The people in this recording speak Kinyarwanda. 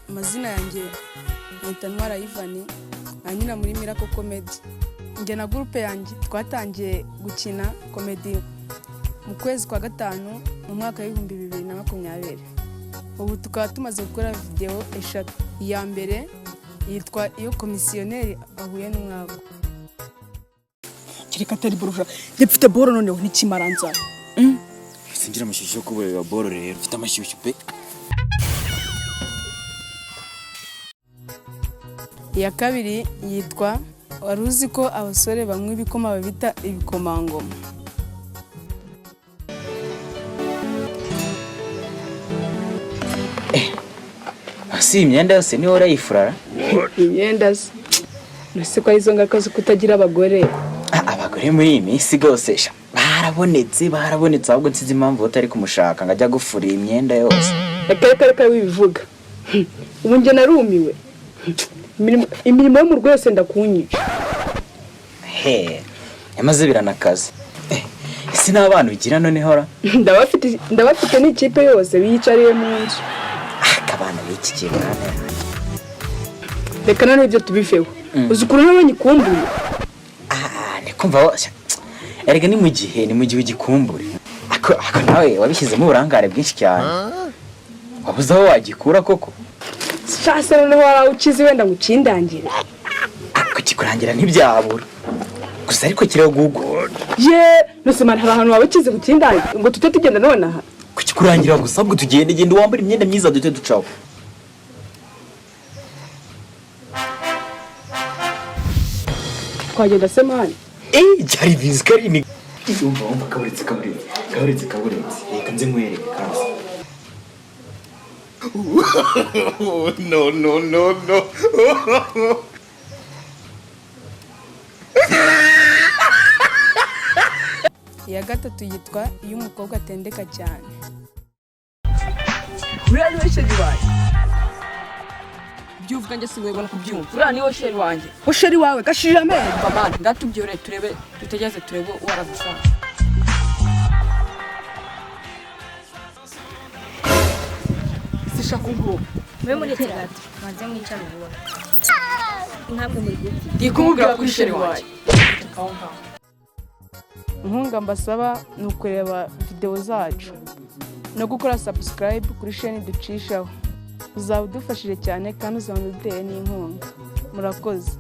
Amazina yanjye nita Ntwara Yvan, anyina muri Miracle Comedy. Nge na groupe yanjye twatangiye gukina comedy mu kwezi kwa gatanu mu mwaka wa 2020. Ubu tukaba tumaze gukora video eshatu. Iya mbere yitwa iyo komisiyoneri ahuye n'umwabo. Kireka atari borora. Ndefite boro noneho n'ikimaranza. Singira amashyushyu ko bureba boro rero. Mfite amashyushyu pe. Iya kabiri yitwa waruzi ko abasore bamwe ibikoma babita ibikomangoma. Si imyenda yose ni ora yifurara. Imyenda se. Nase ko izo ngaruka zo kutagira abagore. Abagore muri iyi minsi gose barabonetse ahubwo nsize impamvu utari kumushaka ngajya gufura imyenda yose. Reka wibivuga. Ubu nge narumiwe. Imirimo yo mu rwese ndakunyica. Yamaze biranakaze. Ese n'abantu bigira none hora? Ndabafite n'ikipe yose biyicariye mu nzu. Akabana b'iki kibana. Reka none ibyo tubifeho. Uzukuru n'abanyikumbuye. Nikumva wose. Erega ni mu gihe ugikumbure. Ako nawe wabishyizemo uburangare bwinshi cyane. Wabuze aho wagikura koko? Shase noneho warawukize wenda ngukindangire. Kukikurangira ntibyabura. Gusa ariko kirego gugu. Nose man hari ahantu wabukize gukindangire ngo tute tugenda none aha. Kukikurangira gusa ubwo tugende wambara imyenda myiza dute ducaho. Twagenda se mani. Cyari bizikari ni. Umva kaburetse. Reka nze nkwereke kaza. No. Iya gatatu yitwa iyo umukobwa atendeka cyane. Uriya niwe sheri wanjye. Byuvuga nge singoyibona kubyumva. Uriya niwe sheri wanjye. Wo sheri wawe gashije amere. Baba ndatubyore turebe tutegeze turebe waravusanga. Sishaka ubwo. Mwe muri tegato maze mwicara ubwo. Ntabwo muri guti. Ndikumubwira kuri sheri wanjye. Inkunga mbasaba ni ukureba video zacu no gukora subscribe kuri chaîne ducishaho. Uzaba udufashije cyane kandi uzaba uduteye n'inkunga. Murakoze.